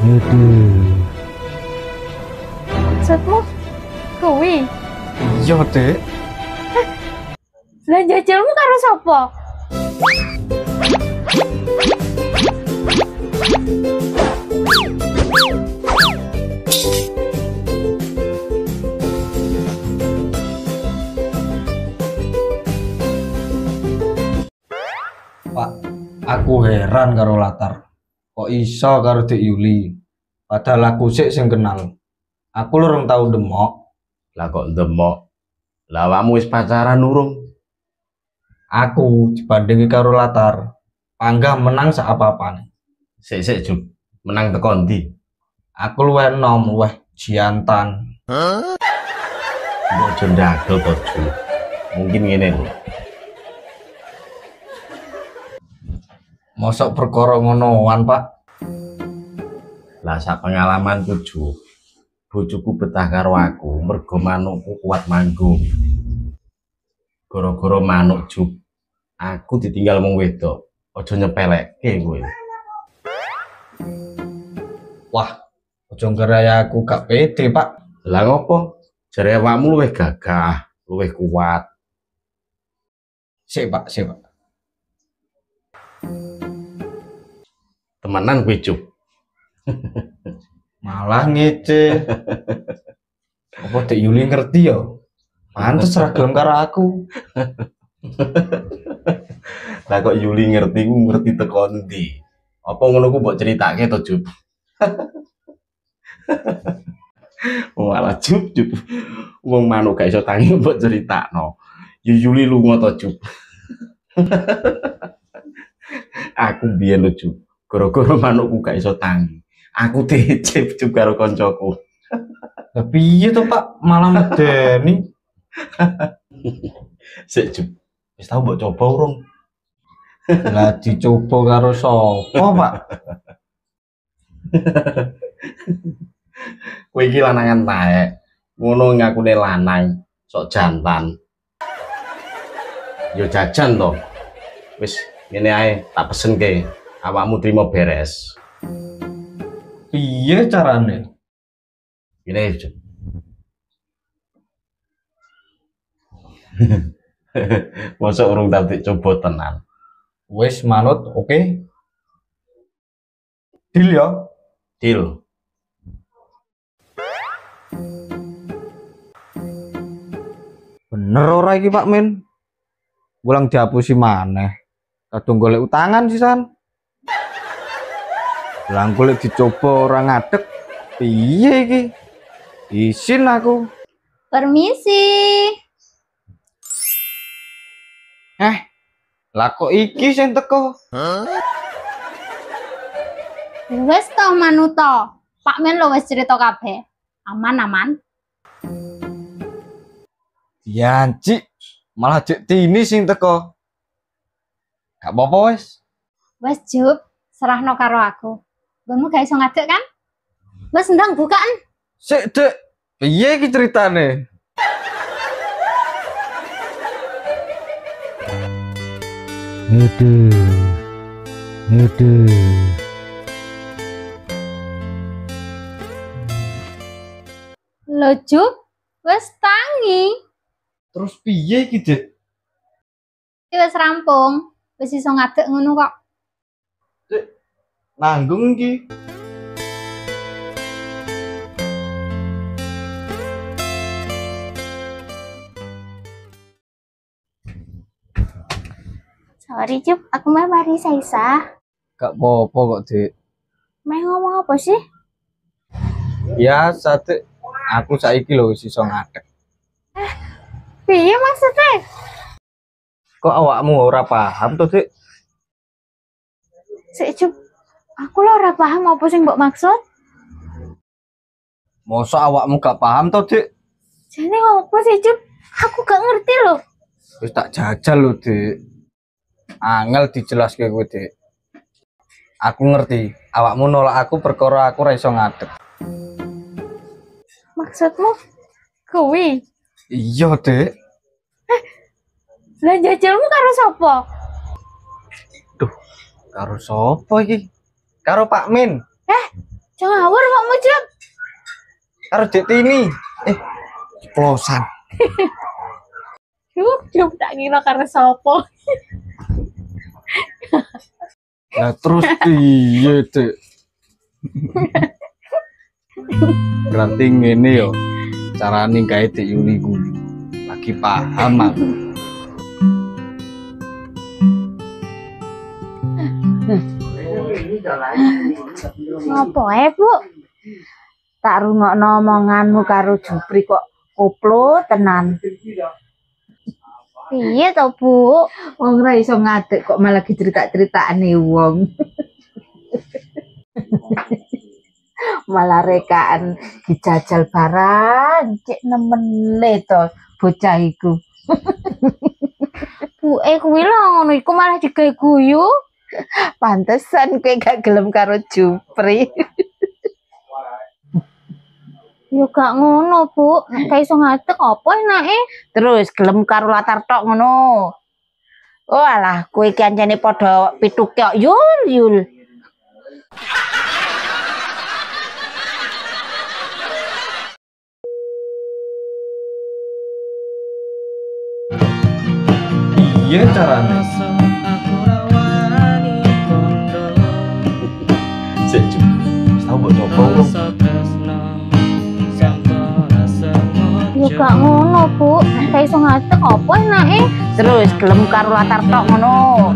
Aduh. Maksudmu kuwi? Iya, Dek. Lah jajalmu karo sapa? Pak, aku heran karo Latar. Kok iso karo Dek Yuli? Padahal aku sik sing kenal. Aku lurung tau demok. Lah kok demok? Lah awakmu wis pacaran urung? Aku dibandingi karo Latar. Panggah menang sak apa-apane. Sik Jub. Menang teko ndi? Aku luwih enom, luwih jiantan. Mbok aja ndagel to, Jub. Mungkin ngene lho. Mosok perkara ngonoan, Pak. Lah sak pengalamanku, Jub. Bojoku betah karo aku mergo manukku kuat manggung. Gara-gara manuk, Jub. Aku ditinggal wong wedok. Aja nyepelekke kowe. Wah, ojo ngeraya aku gak pede, Pak. Lah ngopo? Jare awakmu luwih gagah, luwih kuat. Sik, Pak, sik, Pak. Temenan kowe, Jub. Malah ngece. Apa Dek Yuli ngerti ya? Pantes ra gelem karo aku. Lah kok Yuli ngerti ku ngerti teko ndi? Apa ngono ku mbok critake to, Jub? Walah Jub. Wong manuk gak iso tangi mbok critakno. Yuli lunga to, Jub. Aku biyen lho, Jub. Gara-gara manukku gak iso tangi. Aku dicip Jub karo koncoku. Lah piye to, Pak? Malah medeni. Sik, Jub. Wis tau mbok coba urung? Lah dicoba karo sapa, Pak? Kowe iki lanangan taek. Ngono ngakune lanang, sok jantan. Yo jajan to. Wis ngene ae, tak pesenke. Awakmu trimo beres. Piye carane? Ngene, Jub. Mosok urung tak coba tenan. Wis manut, oke. Deal ya. Deal. Bener ora iki, Pak Min? Ulang dihapusi maneh. Kadung golek utangan sisan. Lang golek dicoba ora ngadeg. Piye iki? Isin aku. Permisi. Lah kok iki sing teko? Wes to manuto. Pak Men lo wes cerita kabeh. Aman. Janji malah Dek Tini sing teko. Gak apa-apa wes. Wes Jub, serahno karo aku. Gonmu gak iso ngadeg kan? Wes ndang bukaan. Sik, Dek. Piye iki ceritane? Aduh. Lo Jub, wes tangi. Terus piye iki, Dek? Iki wes rampung. Wes iso ngadeg ngono kok. Dek, nanggung iki. Sorry Jub, aku mah mari Saisa. Gak apa-apa kok, Dek. Mau ngomong apa sih? Biasa, Dek. Aku saiki lho wis iso ngadeg. Piye maksudnya? Kok awakmu ora paham to, Dek? Sik Jub, aku lo ora paham apa sing mbok maksud. Mosok awakmu gak paham to, Dek? Jane apa sih Jub? Aku gak ngerti loh. Wis tak jajal lho, Dek. Angel dijelaske kowe, Dek. Aku ngerti, awakmu nolak aku perkara aku ora iso ngadeg. Maksudmu kuwi? Iya, Dek. Lah jajalmu karo sapa? Duh, karo sapa iki? Karo Pak Min. Jangan ngawur Pak Mujib. Karo Dek Tini. Plosan. Yuk tak ngira karena sopo. Lah terus piye, Dek? Berarti ngene yo. Carane gawe Dek Yuli ku. Lagi paham aku. Ngopo Bu? Tak rungokno omonganmu karo Jupri kok koplo tenan. Piye to, Bu? Wong ora iso ngadeg kok malah dicerita-critakane wong. Malah rekaan dijajal barang, cek nemene to bocah iku. Bu, kuwi lho ngono iku malah digawe guyu. Pantesan kowe gak gelem karo Jupri. Yo gak ngono, Bu. Nek iso ngadeg apa enake? Terus gelem karo latar tok ngono. Oh alah, kowe iki ancene padha pituke kok yul. Iya carane. Sejuk. Tahu mbok coba urung. Yo gak ngono, Bu. Nek iso ngadeg apa enake? Terus gelem karo latar tok ngono.